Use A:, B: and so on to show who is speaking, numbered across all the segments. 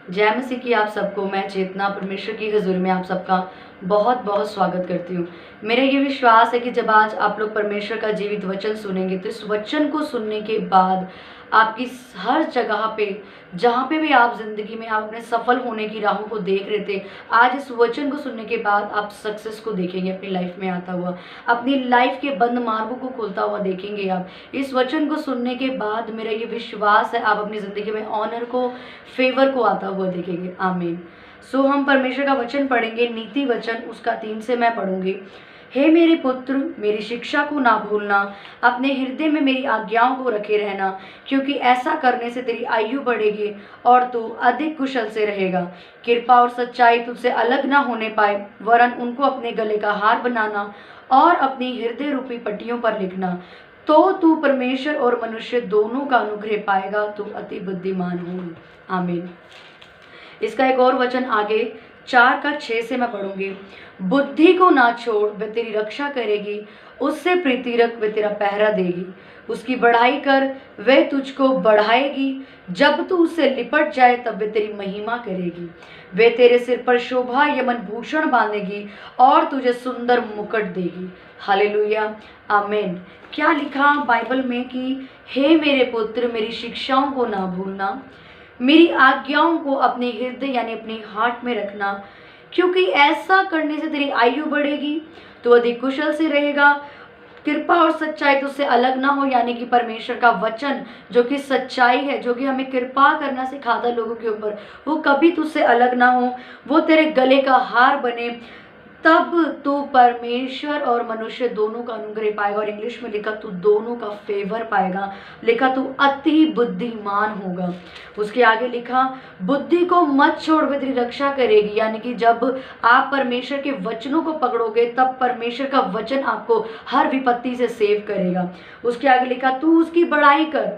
A: जय मसीह की आप सबको। मैं चेतना परमेश्वर की हजूरी में आप सबका बहुत बहुत स्वागत करती हूँ। मेरा ये विश्वास है कि जब आज आप लोग परमेश्वर का जीवित वचन सुनेंगे तो इस वचन को सुनने के बाद आपकी हर जगह पे, जहाँ पे भी आप जिंदगी में आप अपने सफल होने की राहों को देख रहे थे, आज इस वचन को सुनने के बाद आप सक्सेस को देखेंगे अपनी लाइफ में आता हुआ, अपनी लाइफ के बंद मार्गों को खोलता हुआ देखेंगे। आप इस वचन को सुनने के बाद मेरा ये विश्वास है आप अपनी जिंदगी में ऑनर को, फेवर को आता हुआ देखेंगे। आमीन। सो हम परमेश्वर का वचन पढ़ेंगे, नीति वचन उसका 3 से मैं पढ़ूंगी। हे मेरे पुत्र, मेरी शिक्षा को ना भूलना, अपने हृदय में मेरी आज्ञाओं को रखे रहना, क्योंकि ऐसा करने से तेरी आयु बढ़ेगी और तू अधिक कुशल से रहेगा। कृपा और सच्चाई तुझसे अलग ना होने पाए, वरन उनको अपने गले का हार बनाना और अपनी हृदय रूपी पट्टियों पर लिखना, तो तू परमेश्वर और मनुष्य दोनों का अनुग्रह पाएगा, तू अति बुद्धिमान हो। आमीन। इसका एक और वचन आगे 4 का 6 से मैं पढ़ूंगी। बुद्धि को ना छोड़, वह तेरी रक्षा करेगी, उससे प्रीति रख, वह तेरा पहरा देगी। उसकी बढ़ाई कर, वह तुझको बढ़ाएगी, जब तू उससे लिपट जाए तब वह तेरी महिमा करेगी। वह तेरे सिर पर शोभा यमन भूषण बांधेगी और तुझे सुंदर मुकुट देगी। हालेलुया, आमीन। क्या लिखा बाइबल में कि हे मेरे पुत्र, मेरी शिक्षाओं को ना भूलना, मेरी आज्ञाओं को अपने हृदय यानी अपनी हार्ट में रखना, क्योंकि ऐसा करने से तेरी आयु बढ़ेगी, तो अधिक कुशल से रहेगा। कृपा और सच्चाई तुझसे अलग ना हो, यानी कि परमेश्वर का वचन जो कि सच्चाई है, जो कि हमें कृपा करना सिखाता है लोगों के ऊपर, वो कभी तुझसे अलग ना हो, वो तेरे गले का हार बने, तब तू परमेश्वर और मनुष्य दोनों का अनुग्रह पाएगा। और इंग्लिश में लिखा तू दोनों का फेवर पाएगा, लिखा तू अति बुद्धिमान होगा। उसके आगे लिखा बुद्धि को मत छोड़, वह तेरी रक्षा करेगी, यानी कि जब आप परमेश्वर के वचनों को पकड़ोगे तब परमेश्वर का वचन आपको हर विपत्ति से सेव करेगा। उसके आगे लिखा तू उसकी बड़ाई कर,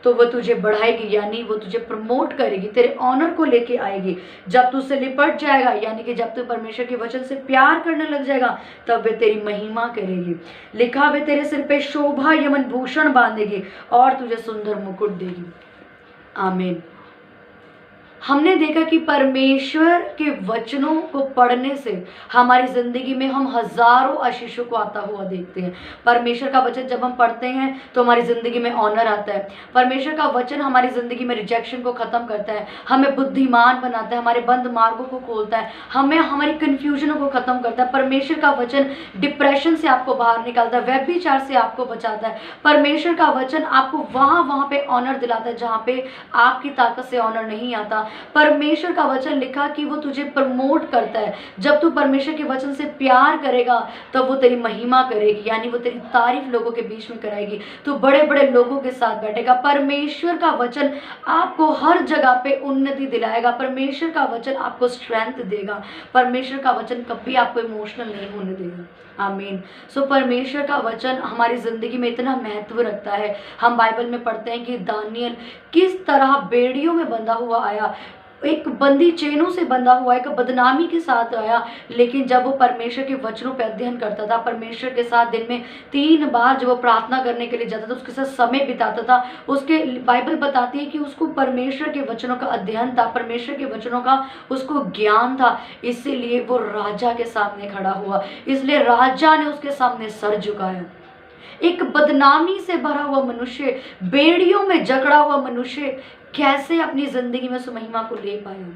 A: तो वो तुझे बढ़ाएगी, यानी वो तुझे प्रमोट करेगी, तेरे ऑनर को लेके आएगी। जब तू उससे लिपट जाएगा, यानी कि जब तू परमेश्वर के वचन से प्यार करने लग जाएगा, तब वे तेरी महिमा करेगी। लिखा वे तेरे सिर पे शोभा यमन भूषण बांधेगी और तुझे सुंदर मुकुट देगी। आमीन। हमने देखा कि परमेश्वर के वचनों को पढ़ने से हमारी जिंदगी में हम हजारों आशीषों को आता हुआ देखते हैं। परमेश्वर का वचन जब हम पढ़ते हैं तो हमारी जिंदगी में ऑनर आता है। परमेश्वर का वचन हमारी जिंदगी में रिजेक्शन को खत्म करता है, हमें बुद्धिमान बनाता है, हमारे बंद मार्गों को खोलता है, हमें हमारी कंफ्यूजनों को खत्म करता है। परमेश्वर का वचन डिप्रेशन से आपको बाहर निकालता है, व्यभिचार से आपको बचाता है। परमेश्वर का वचन आपको वहां पे ऑनर दिलाता है जहां पे आपकी ताकत से ऑनर नहीं आता। परमेश्वर का वचन लिखा कि वो तुझे प्रमोट करता है। जब तू परमेश्वर के वचन से प्यार करेगा तब वो तेरी महिमा करेगी, यानी वो तेरी तारीफ लोगों के बीच में कराएगी, तू बड़े बड़े लोगों के साथ बैठेगा। परमेश्वर का वचन आपको हर जगह पे उन्नति दिलाएगा। परमेश्वर का वचन आपको स्ट्रेंथ देगा। परमेश्वर का वचन कभी आपको इमोशनल नहीं होने देगा। आमीन। सो परमेश्वर का वचन हमारी जिंदगी में इतना महत्व रखता है। हम बाइबल में पढ़ते हैं कि दानियल किस तरह बेड़ियों में बंधा हुआ आया, एक बंदी चेनों से बंधा हुआ, एक बदनामी के साथ आया, लेकिन जब वो परमेश्वर के वचनों पर अध्ययन करता था, परमेश्वर के साथ दिन में 3 बार जब वो प्रार्थना करने के लिए जाता था, उसके साथ समय बिताता था, उसके बाइबल बताती है कि उसको परमेश्वर के वचनों का अध्ययन था, परमेश्वर के वचनों का उसको ज्ञान था, इसीलिए वो राजा के सामने खड़ा हुआ, इसलिए राजा ने उसके सामने सर झुकाया। एक बदनामी से भरा हुआ मनुष्य, बेड़ियों में जकड़ा हुआ मनुष्य कैसे अपनी जिंदगी में उस महिमा को ले पाया,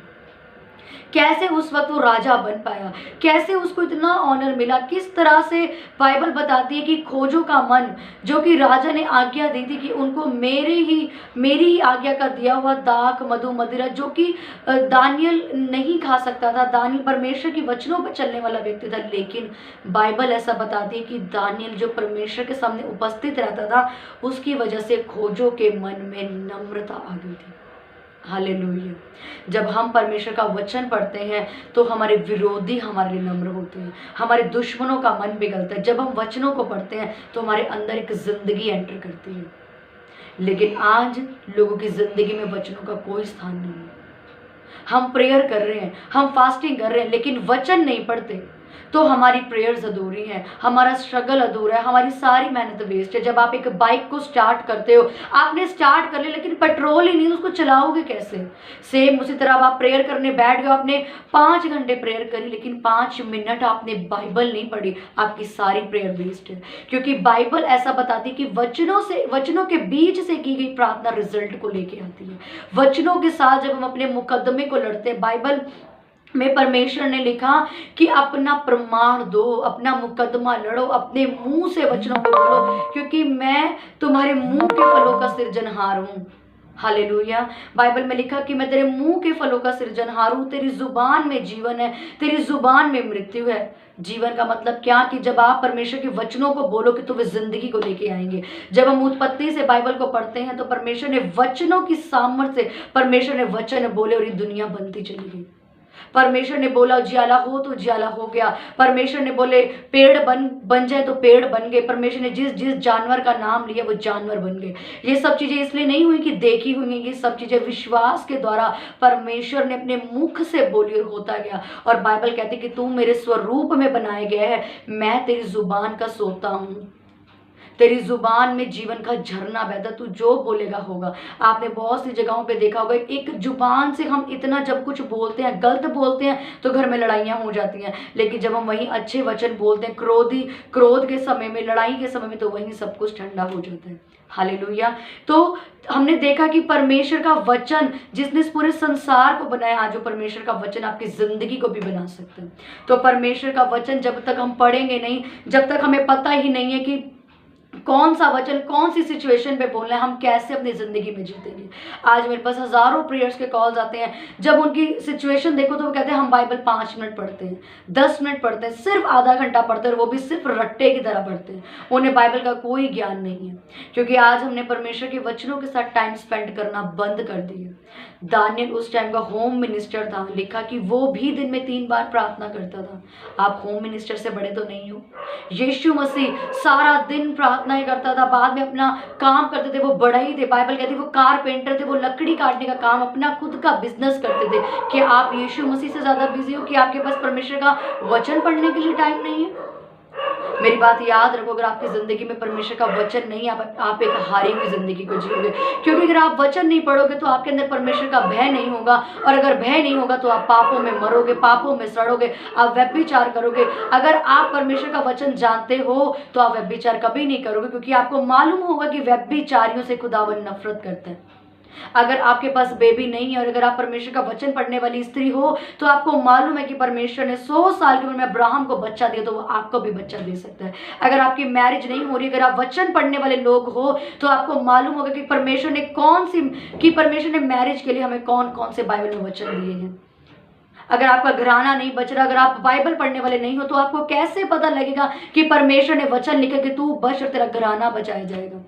A: कैसे उस वक्त वो राजा बन पाया, कैसे उसको इतना ऑनर मिला, किस तरह से बाइबल बताती है कि खोजों का मन, जो कि राजा ने आज्ञा दी थी कि उनको मेरी ही आज्ञा का दिया हुआ दाख मधु मदिरा, जो कि दानियल नहीं खा सकता था। दानियल परमेश्वर के वचनों पर चलने वाला व्यक्ति था, लेकिन बाइबल ऐसा बताती है कि दानियल जो परमेश्वर के सामने उपस्थित रहता था, उसकी वजह से खोजों के मन में नम्रता आ गई थी। हालेलुया। जब हम परमेश्वर का वचन पढ़ते हैं तो हमारे विरोधी हमारे लिए नम्र होते हैं, हमारे दुश्मनों का मन पिघलता है। जब हम वचनों को पढ़ते हैं तो हमारे अंदर एक जिंदगी एंटर करती है, लेकिन आज लोगों की जिंदगी में वचनों का कोई स्थान नहीं है। हम प्रेयर कर रहे हैं, हम फास्टिंग कर रहे हैं, लेकिन वचन नहीं पढ़ते। तो हमारी प्रेयर्स अधूरी हैं, हमारा स्ट्रगल अधूरा है, हमारी सारी मेहनत वेस्ट है। जब आप एक बाइक को स्टार्ट करते हो, आपने स्टार्ट कर लिया लेकिन पेट्रोल ही नहीं, उसको चलाओगे कैसे? सेम उसी तरह अब आप प्रेयर करने बैठ गए, आपने 5 घंटे प्रेयर करी लेकिन 5 मिनट आपने बाइबल नहीं पढ़ी, आपकी सारी प्रेयर वेस्ट है। क्योंकि बाइबल ऐसा बताती है कि वचनों के बीच से की गई प्रार्थना रिजल्ट को लेके आती है। वचनों के साथ जब हम अपने मुकदमे को लड़ते हैं, बाइबल में परमेश्वर ने लिखा कि अपना प्रमाण दो, अपना मुकदमा लड़ो, अपने मुंह से वचनों को बोलो, क्योंकि मैं तुम्हारे मुंह के फलों का सृजनहार हूँ। हालेलुया। बाइबल में लिखा कि मैं तेरे मुंह के फलों का सृजनहार हूँ, तेरी जुबान में जीवन है, तेरी जुबान में मृत्यु है। जीवन का मतलब क्या? कि जब आप परमेश्वर के वचनों को बोलोगे तो वे जिंदगी को लेके आएंगे। जब हम उत्पत्ति से बाइबल को पढ़ते हैं तो परमेश्वर ने वचनों की सामर्थ्य से परमेश्वर ने वचन बोले और ये दुनिया बनती चली गई। परमेश्वर ने बोला उजियाला हो तो उजियाला हो गया। परमेश्वर ने बोले पेड़ बन जाए तो पेड़ बन गए। परमेश्वर ने जिस जानवर का नाम लिया वो जानवर बन गए। ये सब चीजें इसलिए नहीं हुई कि देखी हुई, ये सब चीजें विश्वास के द्वारा परमेश्वर ने अपने मुख से बोली और होता गया। और बाइबल कहती है कि तू मेरे स्वरूप में बनाया गया है, मैं तेरी जुबान का सोता हूँ, तेरी जुबान में जीवन का झरना बहता, तू जो बोलेगा होगा। आपने बहुत सी जगहों पे देखा होगा, एक जुबान से हम इतना जब कुछ बोलते हैं, गलत बोलते हैं तो घर में लड़ाइयाँ हो जाती हैं, लेकिन जब हम वहीं अच्छे वचन बोलते हैं क्रोध के समय में, लड़ाई के समय में, तो वहीं सब कुछ ठंडा हो जाता है। हालेलुया। तो हमने देखा कि परमेश्वर का वचन जिसने इस पूरे संसार को बनाया, आज वो परमेश्वर का वचन आपकी जिंदगी को भी बना सकते हैं। तो परमेश्वर का वचन जब तक हम पढ़ेंगे नहीं, जब तक हमें पता ही नहीं है कि कौन सा वचन कौन सी सिचुएशन पे बोलना है, हम कैसे अपनी जिंदगी में जीतेंगे। आज मेरे पास हजारों प्रेयर्स के कॉल्स आते हैं, जब उनकी सिचुएशन देखो तो वो कहते हैं हम बाइबल 5 मिनट पढ़ते हैं, 10 मिनट पढ़ते हैं, सिर्फ आधा घंटा पढ़ते हैं, और वो भी सिर्फ रट्टे की तरह पढ़ते हैं। उन्हें बाइबल का कोई ज्ञान नहीं है, क्योंकि आज हमने परमेश्वर के वचनों के साथ टाइम स्पेंड करना बंद कर दिया। दानियल उस टाइम का होम मिनिस्टर था, लिखा कि वो भी दिन में 3 बार प्रार्थना करता था। आप होम मिनिस्टर से बड़े तो नहीं हो। यीशु मसीह सारा दिन प्रार्थनाएं करता था, बाद में अपना काम करते थे, वो बड़ा ही थे। बाइबल कहती है वो कारपेंटर थे, वो लकड़ी काटने का काम, अपना खुद का बिजनेस करते थे। कि आप यीशु मसीह से ज्यादा बिजी हो कि आपके पास परमेश्वर का वचन पढ़ने के लिए टाइम नहीं है? मेरी बात याद रखो, अगर आपकी जिंदगी में परमेश्वर का वचन नहीं, आप एक हारी हुई जिंदगी को जियोगे। क्योंकि अगर आप वचन नहीं पढ़ोगे तो आपके अंदर परमेश्वर का भय नहीं होगा, और अगर भय नहीं होगा तो आप पापों में मरोगे, पापों में सड़ोगे, आप व्यभिचार करोगे। अगर आप परमेश्वर का वचन जानते हो तो आप व्यभिचार कभी नहीं करोगे, क्योंकि आपको मालूम होगा कि व्यभिचारियों से खुदावन नफरत करता है। अगर आपके पास बेबी नहीं है और अगर आप परमेश्वर का वचन पढ़ने वाली स्त्री हो तो आपको मालूम है कि परमेश्वर ने 100 साल की उम्र में अब्राहम को बच्चा दिया, तो वो आपको भी बच्चा दे सकता है। अगर आपकी मैरिज नहीं हो रही, अगर आप वचन पढ़ने वाले लोग हो तो आपको मालूम होगा कि परमेश्वर ने मैरिज के लिए हमें कौन कौन से बाइबल में वचन दिए हैं। अगर आपका घराना नहीं बच रहा, अगर आप बाइबल पढ़ने वाले नहीं हो, तो आपको कैसे पता लगेगा कि परमेश्वर ने वचन लिखा कि तू बच और तेरा घराना बचाया जाएगा।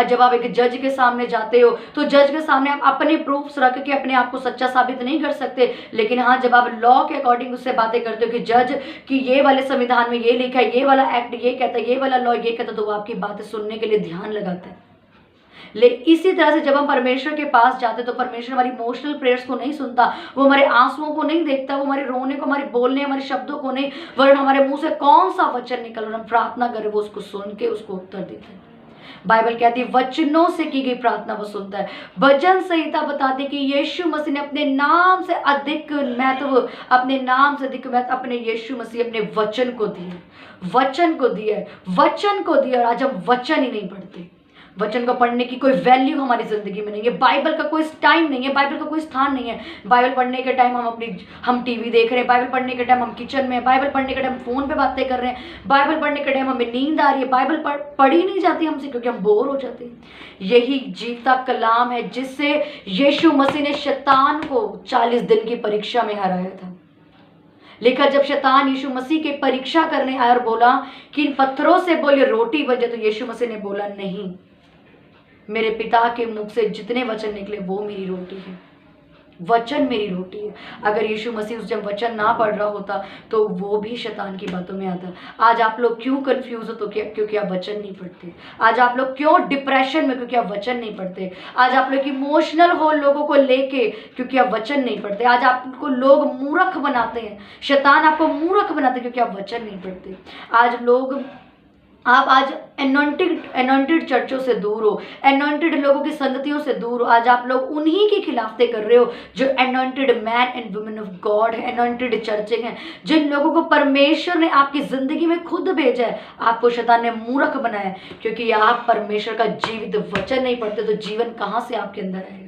A: जब आप एक जज के सामने जाते हो तो जज के सामने आप अपने प्रूफ्स रख के अपने आप को सच्चा साबित नहीं कर सकते, लेकिन हाँ जब आप लॉ के अकॉर्डिंग उससे बातें करते हो कि जज कि ये वाले संविधान में ये लिखा है, ये वाला एक्ट ये कहता है, ये वाला लॉ ये कहता है, तो वो आपकी बातें सुनने के लिए ध्यान लगाता है। लेकिन इसी तरह से जब हम परमेश्वर के पास जाते तो परमेश्वर हमारी इमोशनल प्रेयर्स को नहीं सुनता, वो हमारे आंसुओं को नहीं देखता, वो हमारे रोने को, हमारे बोलने, हमारे शब्दों को नहीं, वरन हमारे मुंह से कौन सा वचन निकल और हम प्रार्थना करें वो उसको सुन के उसको उत्तर देते हैं। बाइबल कहती है वचनों से की गई प्रार्थना वो सुनता है। भजन संहिता बताती है कि यीशु मसीह ने अपने नाम से अधिक महत्व अपने यीशु मसीह अपने वचन को दिया, और आज हम वचन ही नहीं पढ़ते। वचन को पढ़ने की कोई वैल्यू हमारी जिंदगी में नहीं है। बाइबल का कोई टाइम नहीं है, बाइबल का कोई स्थान नहीं है। बाइबल पढ़ने के टाइम हम टीवी देख रहे हैं, बाइबल पढ़ने के टाइम हम किचन में, बाइबल पढ़ने के टाइम फोन पे बातें कर रहे हैं, बाइबल पढ़ने के टाइम हमें नींद आ रही है, बाइबल पढ़ी नहीं जाती हमसे क्योंकि हम बोर हो जाते हैं। यही जीवता कलाम है जिससे यीशु मसीह ने शैतान को 40 दिन की परीक्षा में हराया था। लिखा जब शैतान यीशु मसीह की परीक्षा करने आया और बोला कि इन पत्थरों से बोले रोटी बन जाए, तो यीशु मसीह ने बोला नहीं, मेरे पिता के मुख से जितने वचन निकले वो मेरी रोटी है। वचन मेरी रोटी है। अगर यीशु मसीह उस जब वचन ना पढ़ रहा होता तो वो भी शैतान की बातों में आता। आज आप लोग क्यों कंफ्यूज हो? तो क्योंकि आप वचन नहीं पढ़ते। आज आप लोग क्यों डिप्रेशन में? क्योंकि आप वचन नहीं पढ़ते। आज आप लोग इमोशनल हो लोगों को लेके, क्योंकि आप वचन नहीं पढ़ते। आज आपको लोग मूर्ख बनाते हैं, शैतान आपको मूर्ख बनाते हैं, क्योंकि आप वचन नहीं पढ़ते। आज लोग, आप आज एनॉइंटेड चर्चों से दूर हो, एनॉइंटेड लोगों की संगतियों से दूर हो। आज आप लोग उन्हीं की खिलाफते कर रहे हो जो anointed man and women of God है, एनॉइंटेड चर्चें हैं, जिन लोगों को परमेश्वर ने आपकी जिंदगी में खुद भेजा है। आपको शैतान ने मूर्ख बनाया है, क्योंकि आप परमेश्वर का जीवित वचन नहीं पढ़ते। तो जीवन कहाँ से आपके अंदर आएगा?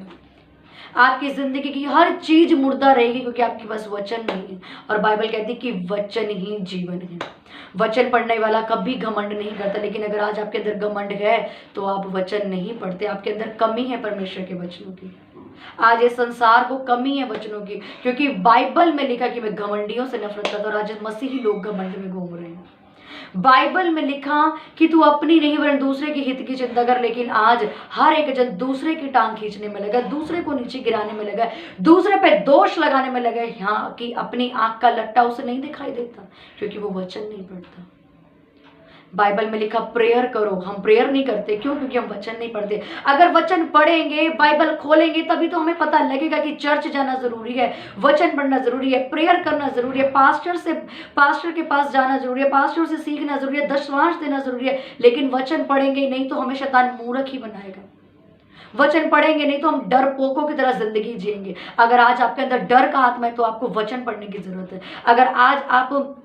A: आपकी जिंदगी की हर चीज मुर्दा रहेगी, क्योंकि आपके पास वचन नहीं है। और बाइबल कहती है कि वचन ही जीवन है। वचन पढ़ने वाला कभी घमंड नहीं करता। लेकिन अगर आज आपके अंदर घमंड है तो आप वचन नहीं पढ़ते। आपके अंदर कमी है परमेश्वर के वचनों की। आज इस संसार को कमी है वचनों की, क्योंकि बाइबल में लिखा कि मैं घमंडियों से नफरत करता हूं। और आज मसीही लोग घमंड में घूम रहे हैं। बाइबल में लिखा कि तू अपनी नहीं वरन दूसरे के हित की चिंता कर। लेकिन आज हर एक जन दूसरे की टांग खींचने में लगा, दूसरे को नीचे गिराने में लगा, दूसरे पे दोष लगाने में लगा। यहाँ कि अपनी आंख का लट्टा उसे नहीं दिखाई देता, क्योंकि वो वचन नहीं पढ़ता। बाइबल में लिखा प्रेयर करो, हम प्रेयर नहीं करते। क्यों? क्योंकि हम वचन नहीं पढ़ते। अगर वचन पढ़ेंगे, बाइबल खोलेंगे, तभी तो हमें पता लगेगा कि चर्च जाना जरूरी है, वचन पढ़ना जरूरी है, प्रेयर करना जरूरी है, पास्टर के पास जाना जरूरी है, पास्टर से सीखना जरूरी है, दशवांश देना जरूरी है। लेकिन वचन पढ़ेंगे नहीं तो हमें शैतान मूर्ख ही बनाएगा। वचन पढ़ेंगे नहीं तो हम डरपोकों की तरह जिंदगी जिएंगे। अगर आज आपके अंदर डर का आत्मा है तो आपको वचन पढ़ने की जरूरत है। अगर आज आप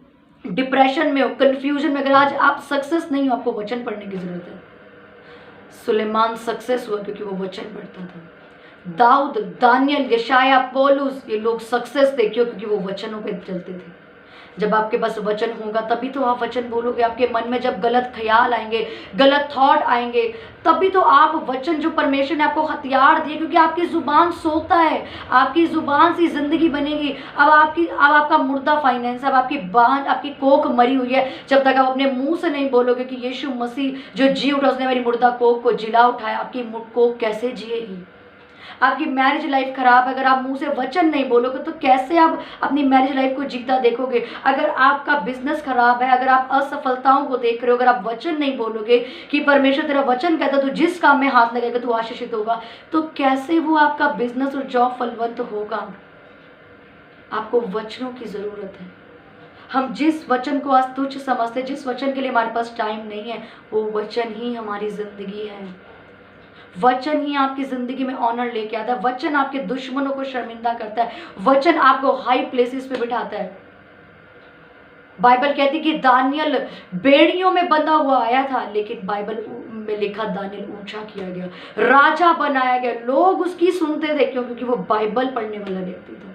A: डिप्रेशन में हो, कंफ्यूजन में, अगर आज आप सक्सेस नहीं हो, आपको वचन पढ़ने की जरूरत है। सुलेमान सक्सेस हुआ क्योंकि वो वचन पढ़ता था। दाऊद, दानियल, यशाया, पौलुस, ये लोग सक्सेस थे क्यों? क्योंकि वो वचनों पे चलते थे। जब आपके पास वचन होगा तभी तो आप वचन बोलोगे। आपके मन में जब गलत ख्याल आएंगे, गलत थॉट आएंगे, तभी तो आप वचन, जो परमेश्वर ने आपको हथियार दिए, क्योंकि आपकी जुबान सोता है, आपकी जुबान से जिंदगी बनेगी। अब आपका मुर्दा फाइनेंस, अब आपकी कोख मरी हुई है। जब तक आप अपने मुंह से नहीं बोलोगे कि यीशु मसीह जो जी उठा, उसने मेरी मुर्दा कोख को जिला उठाया, आपकी कोख कैसे जिएगी? आपकी मैरिज लाइफ खराब है, अगर आप मुंह से वचन नहीं बोलोगे तो कैसे आप अपनी मैरिज लाइफ को जीता देखोगे? अगर आपका बिजनेस खराब है, अगर आप असफलताओं को देख रहे हो, अगर आप वचन नहीं बोलोगे कि परमेश्वर तेरा वचन कहता है तो जिस काम में हाथ लगेगा तो आशीषित होगा, तो कैसे वो आपका बिजनेस और जॉब फलवंत होगा? आपको वचनों की जरूरत है। हम जिस वचन को आज तुच्छ समझते, जिस वचन के लिए हमारे पास टाइम नहीं है, वो वचन ही हमारी जिंदगी है। वचन ही आपकी जिंदगी में ऑनर लेके आता है। वचन आपके दुश्मनों को शर्मिंदा करता है। वचन आपको हाई प्लेसेस पे बिठाता है। बाइबल कहती है कि दानियल बेड़ियों में बंधा हुआ आया था, लेकिन बाइबल में लिखा दानियल ऊंचा किया गया, राजा बनाया गया। लोग उसकी सुनते थे क्यों? क्योंकि वो बाइबल पढ़ने वाला व्यक्ति था।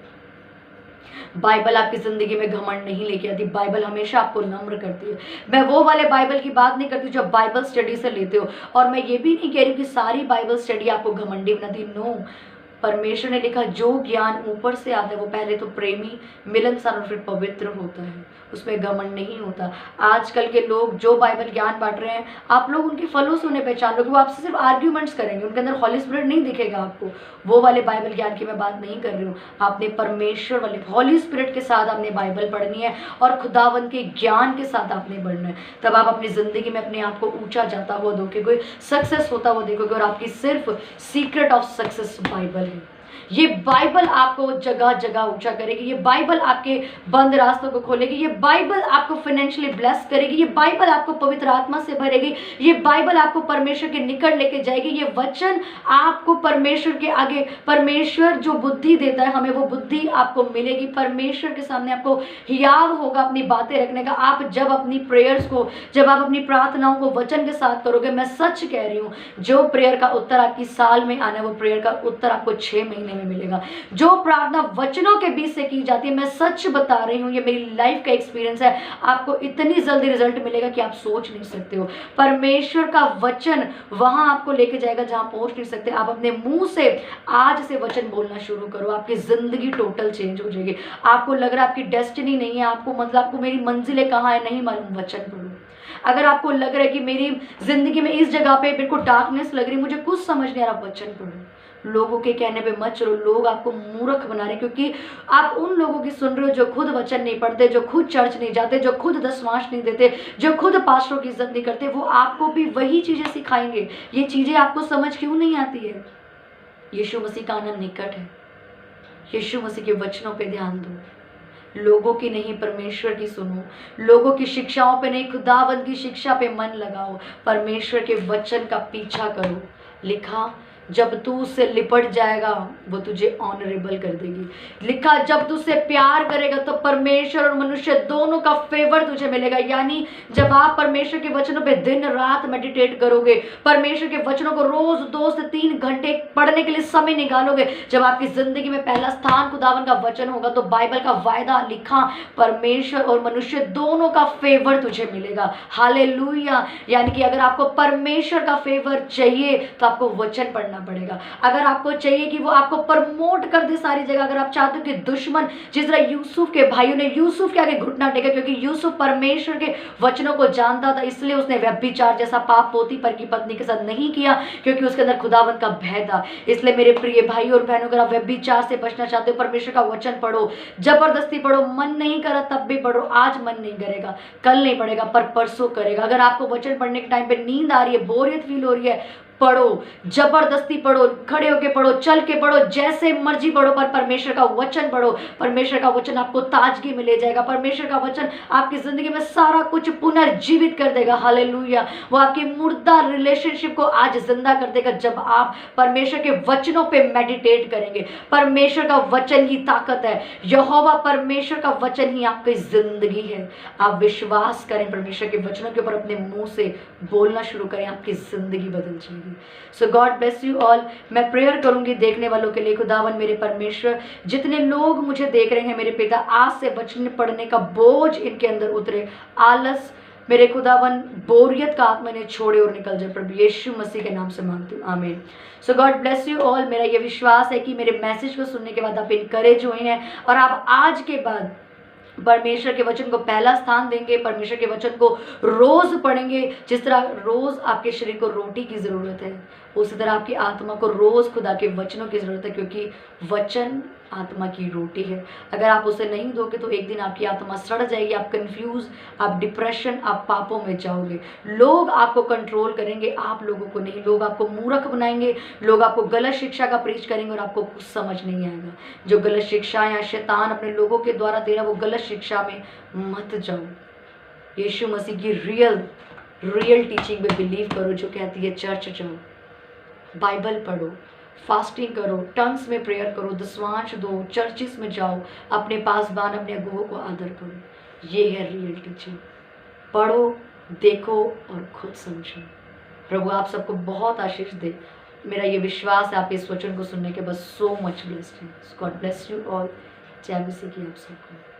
A: बाइबल आपकी जिंदगी में घमंड नहीं लेके आती। बाइबल हमेशा आपको नम्र करती है। मैं वो वाले बाइबल की बात नहीं करती जो बाइबल स्टडी से लेते हो, और मैं ये भी नहीं कह रही कि सारी बाइबल स्टडी आपको घमंडी बनाती। नो, परमेश्वर ने लिखा जो ज्ञान ऊपर से आता है वो पहले तो प्रेमी, मिलनसार और फिर पवित्र होता है, उसमें घमंड नहीं होता। आजकल के लोग जो बाइबल ज्ञान बांट रहे हैं, आप लोग उनके फलों से उन्हें पहचान लोगे। वो आपसे सिर्फ आर्ग्यूमेंट्स करेंगे, उनके अंदर हॉली स्पिरिट नहीं दिखेगा आपको। वो वाले बाइबल ज्ञान की मैं बात नहीं कर रही हूँ। आपने परमेश्वर वाले हॉली स्पिरिट के साथ आपने बाइबल पढ़नी है और खुदावंत के ज्ञान के साथ आपने बढ़ना है। तब आप अपनी जिंदगी में अपने आप को ऊंचा जाता हुआ देखोगे, सक्सेस होता हुआ देखोगे। और आपकी सिर्फ सीक्रेट ऑफ सक्सेस बाइबल है। ये बाइबल आपको जगह जगह ऊंचा करेगी। ये बाइबल आपके बंद रास्तों को खोलेगी। ये बाइबल आपको फाइनेंशियली ब्लेस करेगी। ये बाइबल आपको पवित्र आत्मा से भरेगी। ये बाइबल आपको परमेश्वर के निकट लेके जाएगी। ये वचन आपको परमेश्वर के आगे, परमेश्वर जो बुद्धि देता है हमें, वो बुद्धि आपको मिलेगी। परमेश्वर के सामने आपको हियाव होगा अपनी बातें रखने का। आप जब अपनी प्रेयर्स को, जब आप अपनी प्रार्थनाओं को वचन के साथ करोगे, मैं सच कह रही हूँ, जो प्रेयर का उत्तर आपकी साल में आना है, वो प्रेयर का उत्तर आपको 6 महीने में मिलेगा। जो प्रार्थना वचनों के बीच से की जाती है, मैं सच बता रही हूँ, ये मेरी लाइफ का एक्सपीरियंस है, आपको इतनी जल्दी रिजल्ट मिलेगा कि आप सोच नहीं सकते हो। परमेश्वर का वचन वहां आपको लेके जाएगा जहां पहुंच नहीं सकते। आप अपने मुंह से आज से वचन बोलना शुरू करो, आपकी जिंदगी टोटल चेंज हो जाएगी। आपको लग रहा है आपकी डेस्टिनी नहीं है, आपको मतलब आपको मेरी मंजिलें कहाँ है नहीं मालूम, वचन पढ़ो। अगर आपको लग रहा है कि मेरी जिंदगी में इस जगह पे मेरे को डार्कनेस लग रही, मुझे कुछ समझ नहीं आ रहा, वचन पढ़ो। लोगों के कहने पे मत चलो। लोग आपको मूर्ख बना रहे हैं, क्योंकि आप उन लोगों की सुन रहे हो जो खुद वचन नहीं पढ़ते, जो खुद चर्च नहीं जाते, जो खुद दशमांश नहीं देते, जो खुद पास्टरों की इज्जत नहीं करते। वो आपको भी वही चीज़ें सिखाएंगे। ये चीज़ें आपको समझ क्यों नहीं आती है? यीशु मसीह का आना निकट है। यीशु मसीह के वचनों पे ध्यान दो, लोगों की नहीं परमेश्वर की सुनो। लोगों की शिक्षाओं पे नहीं, खुदावंद की शिक्षा पे मन लगाओ। परमेश्वर के वचन का पीछा करो। लिखा, जब तू उससे लिपट जाएगा वो तुझे ऑनरेबल कर देगी। लिखा, जब तू उससे प्यार करेगा तो परमेश्वर और मनुष्य दोनों का फेवर तुझे मिलेगा। यानी जब आप परमेश्वर के वचनों पे दिन रात मेडिटेट करोगे, परमेश्वर के वचनों को रोज 2 से 3 घंटे पढ़ने के लिए समय निकालोगे, जब आपकी जिंदगी में पहला स्थान खुदावन का वचन होगा, तो बाइबल का वायदा लिखा, परमेश्वर और मनुष्य दोनों का फेवर तुझे मिलेगा। हालेलुया। यानी कि अगर आपको परमेश्वर का फेवर चाहिए तो आपको वचन पढ़ना पड़ेगा। अगर आपको चाहिए कि वो आपको प्रमोट कर दे सारी जगह, अगर आप चाहते हो कि दुश्मन, जिस तरह यूसुफ के भाइयों ने यूसुफ के आगे घुटना टेका, क्योंकि यूसुफ परमेश्वर के वचनों को जानता था, इसलिए उसने व्यभिचार जैसा पाप पोतीपर की पत्नी के साथ नहीं किया, क्योंकि उसके अंदर खुदावंत का भय था। इसलिए मेरे प्रिय भाई और बहनों, अगर आप व्यभिचार से बचना चाहते हो, परमेश्वर का वचन पढ़ो, जबरदस्ती पढ़ो। मन नहीं करा तब भी पढ़ो। आज मन नहीं करेगा, कल नहीं पढ़ेगा, पर परसों करेगा। अगर आपको वचन पढ़ने के टाइम पे नींद आ रही है, बोरियत फील हो रही है, पढ़ो, जबरदस्ती पढ़ो, खड़े होके पढ़ो, चल के पढ़ो, जैसे मर्जी पढ़ो, पर परमेश्वर का वचन पढ़ो। परमेश्वर का वचन आपको ताजगी में ले जाएगा। परमेश्वर का वचन आपकी जिंदगी में सारा कुछ पुनर्जीवित कर देगा। हालेलुया। वो आपकी मुर्दा रिलेशनशिप को आज जिंदा कर देगा जब आप परमेश्वर के वचनों पे मेडिटेट करेंगे। परमेश्वर का वचन ही ताकत है। यहोवा परमेश्वर का वचन ही आपकी जिंदगी है। आप विश्वास करें परमेश्वर के वचनों के ऊपर, अपने मुंह से बोलना शुरू करें, आपकी जिंदगी बदल जाएगी। सो गॉड ब्लेस यू ऑल। मैं प्रेयर करूंगी देखने वालों के लिए। खुदावन मेरे परमेश्वर, जितने लोग मुझे देख रहे हैं मेरे पिता, आज से वचन पढ़ने का बोझ इनके अंदर उतरे, आलस मेरे खुदावन, बोरियत का आत्मा ने छोड़े और निकल जाए। प्रभु यीशु मसीह के नाम से मांगती हूँ, आमीन। सो गॉड ब्लेस यू ऑल। मेरा ये विश्वास है कि मेरे मैसेज को सुनने के बाद आप इनकरेज हुए हैं और आप आज के बाद परमेश्वर के वचन को पहला स्थान देंगे, परमेश्वर के वचन को रोज पढ़ेंगे। जिस तरह रोज आपके शरीर को रोटी की जरूरत है, उसी तरह आपकी आत्मा को रोज खुदा के वचनों की जरूरत है, क्योंकि वचन आत्मा की रोटी है। अगर आप उसे नहीं दोगे तो एक दिन आपकी आत्मा सड़ जाएगी, आप कंफ्यूज, आप डिप्रेशन, आप पापों में जाओगे। लोग आपको कंट्रोल करेंगे, आप लोगों को नहीं। लोग आपको मूर्ख बनाएंगे, लोग आपको गलत शिक्षा का प्रीच करेंगे और आपको कुछ समझ नहीं आएगा। जो गलत शिक्षा या शैतान अपने लोगों के द्वारा दे रहा है, वो गलत शिक्षा में मत जाओ। यीशु मसीह की रियल टीचिंग में बिलीव करो, जो कहती है चर्च जाओ, बाइबल पढ़ो, फास्टिंग करो, टंग्स में प्रेयर करो, दशमांश दो, चर्चिस में जाओ, अपने पासबान, अपने अगुओं को आदर करो। ये है रियल टीचिंग। पढ़ो, देखो और खुद समझो। प्रभु आप सबको बहुत आशीष दे। मेरा ये विश्वास है आप इस वचन को सुनने के बाद सो मच ब्लेस्ड हैं। God bless you all. जय मसीह की आप सबको।